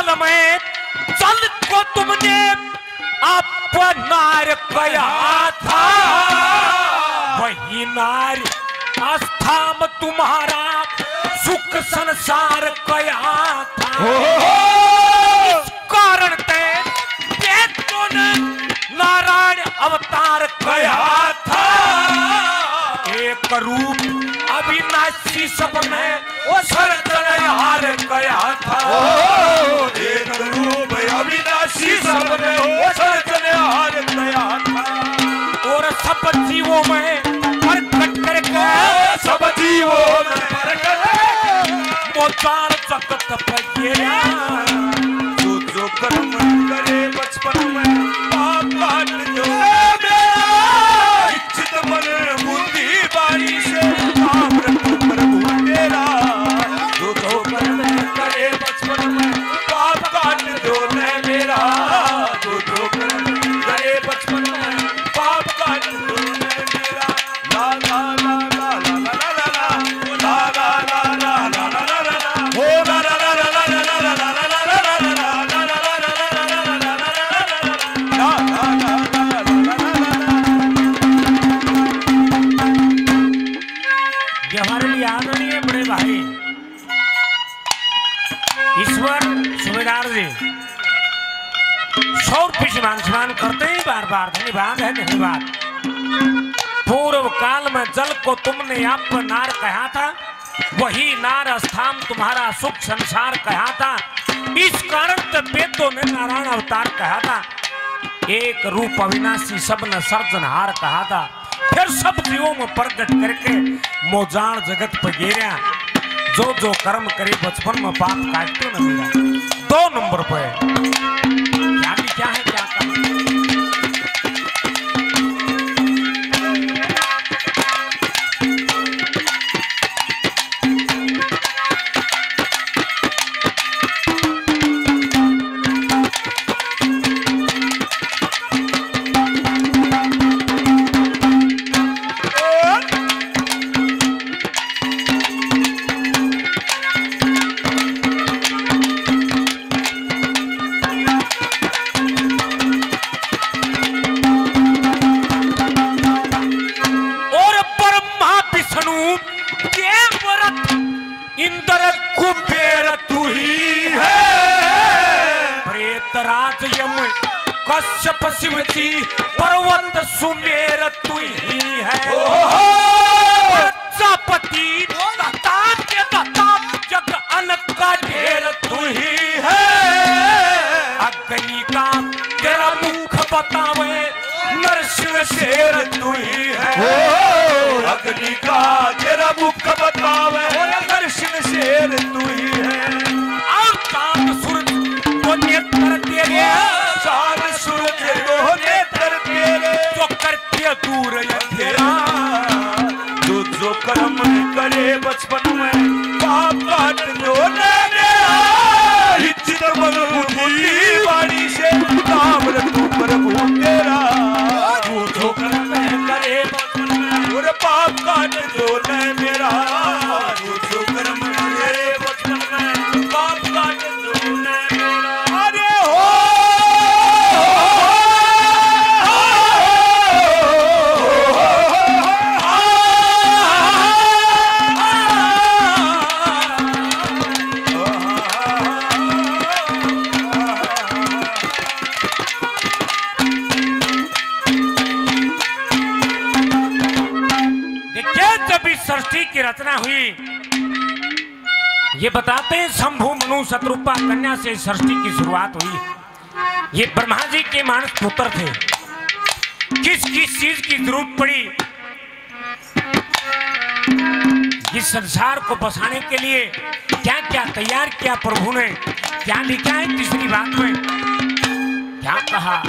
काल में जल को तुमने अपनार कया था, वही नार आस्थाम तुम्हारा सुख संसार कया था। इस कारण ते वेदों ने नारायण अवतार कया था। एक रूप अविनाशी सब में सर्जनहार कया था। एक रूप अविनाशी सब में सर्जनहार कया था। और सब जीवों में प्रकट करके, सब जीवों में प्रकट मोचार जगत पगेरा। जो कर्म करे बचपन में पाप काट दो इच्छित मन बुद्धि बारी से काम रखो प्रभु तेरा। जो कर्म करे बचपन में पाप काट दो न मेरा। जो कर्म करे बचपन में पाप काट दो न मेरा। ला ला ला ला ला ला ला ला ला ला ला ला ला ला ला ला हो ला ला ला ला ला ला ला ला ला ला हमारे लिए आदरणीय बड़े भाई ईश्वर सुबेदार जी 100 रुपये सम्मान करते ही बार बार धन्यवाद है, धन्यवाद। पूर्व काल में जल को तुमने अपनार कहा था, वही नार स्थान तुम्हारा सुख संसार कहा था। इस कारण वेदों ने नारायण अवतार कहा था। एक रूप अविनाशी सब न सर्जनहार कहा था। फिर सब जीवों में प्रकट करके मोजान जगत पगेरा। जो कर्म करे बचपन में पाप काटते न मेरा। 2 नंबर पे क्या है क्या काम? कश्यप शिवजी पर्वत सुमेर तू ही है। प्रजापति जग अनक का ढेर तू ही है। अग्नि का तेरा मुख बतावे नरसिंह शेर तू ही है। अग्नि का तेरा मुख बतावे नरसिंह शेर तू ही है। और चांद सूरज को नेत्र तेरे, चांद सूरज को नेत्र तेरे जो करते दूर अंधेरा। जो कर्म करे बचपन में पाप काट दो न मेरा। इच्छित मन बुद्धि वाणी से काम रखो प्रभु तेरा। जो कर्म करे बचपन में और पाप काट दो न मेरा। जो कर्म करे बचपन में पाप काट दो न मेरा। अरे हो सृष्टि की रचना हुई। ये बताते हैं शंभु मनु शत्रुपा कन्या से सृष्टि की शुरुआत हुई। ये ब्रह्मा जी के मानस पुत्र थे। किस किस चीज की जरूरत पड़ी इस संसार को बसाने के लिए, क्या क्या तैयार किया प्रभु ने, क्या लिखा है तीसरी बात में, क्या कहा।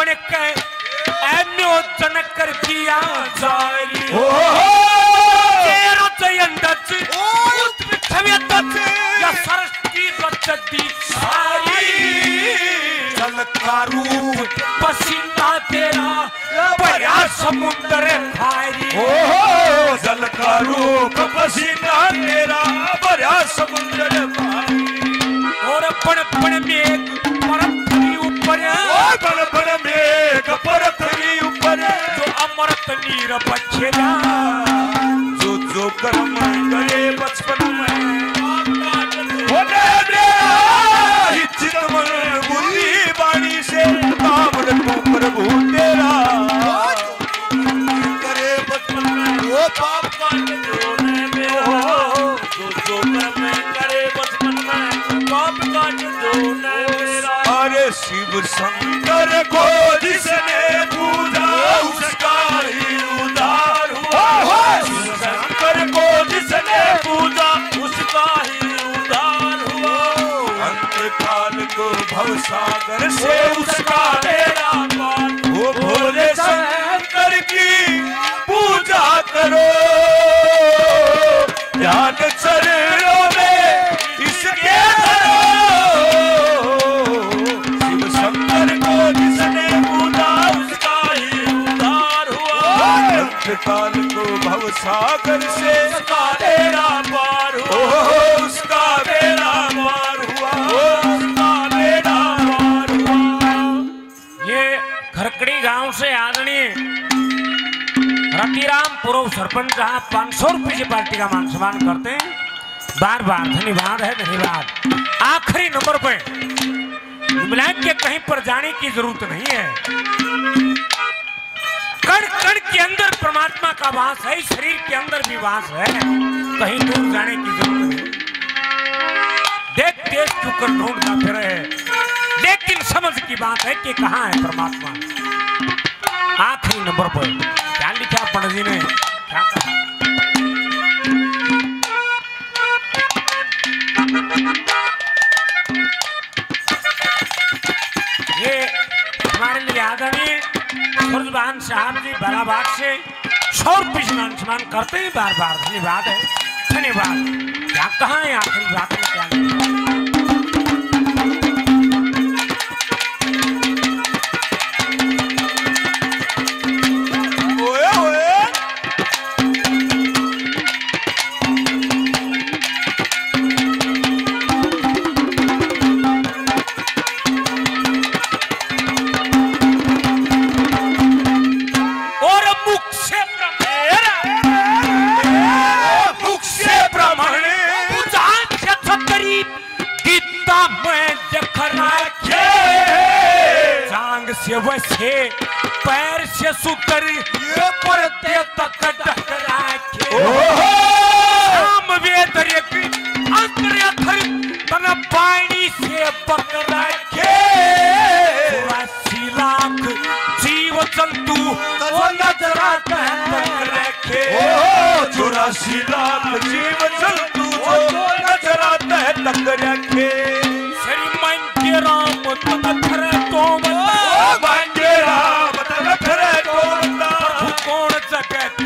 बन के एन्यो जनकर किया जारी तेरा चयंदच उत्पृथ्वीतच या सरस्वती रचती सारी जल का रूप पसीना तेरा भरा समुद्र भारी जल का रूप पसीना तेरा भरा समुद्र भारी और पण पण मेघ पृथ्वी ऊपर बड़ बड़ मेघ पृथ्वी ऊपर जो अमृत नीर बखेरा जो कर्म करे बचपन में बुद्धि वाणी से काम रखो प्रभु तेरा करे बचपन में वो पाप काट जोने में जो कर्म करे बचपन में पाप काट जोने मेरा अरे शिव शंकर को जिसने पूजा उसका ही उद्धार हुआ शिव शंकर को जिसने पूजा उसका ही उद्धार हुआ अंतकाल को भवसागर से उसका बेड़ा पार वो भोले शंकर की पूजा करो ध्यान चरणों में इसके शिव शंकर को जिसने पूजा उसका ही उद्धार हुआ अंतकाल को भवसागर से उसका बेड़ा पार हुआ उसका बेड़ा पार हुआ उसका बेड़ा पार हुआ। ये खरकड़ी गांव से आदरणीय रतिराम पूर्व सरपंच साहब 500 रुपए की पार्टी का मान सम्मान करते हैं। बार बार धन्यवाद है, धन्यवाद। आखिरी नंबर पे ब्लैक के कहीं पर जाने की जरूरत नहीं है। कण कण के अंदर परमात्मा का वास है, शरीर के अंदर भी वास है, कहीं दूर जाने की जरूरत नहीं। देख देख चुकर ढूंढता फिरे है, लेकिन समझ की बात है कि कहाँ है परमात्मा। आखिरी नंबर पर क्या लिखा पंडित जी ने, क्या कहा? ये हमारे लिए आदरणीय सुरजबान साहब जी बालाबाग से 100 रुपये सम्मान करते हैं। बार बार धन्यवाद है, धन्यवाद। क्या कहाँ है आखिरी बात में, क्या से वैसे पैर से सुतर ये परते तक टकराके शाम वेद एक अंतर अथर तन पानी से पकड़ा के 84 लाख जीव जंतु वो नजराता है रखे 84 लाख जीव जंतु वो नजराता है तक रखे श्रीमान के राम तन खरे तो राम तन खरे तो कौन जगत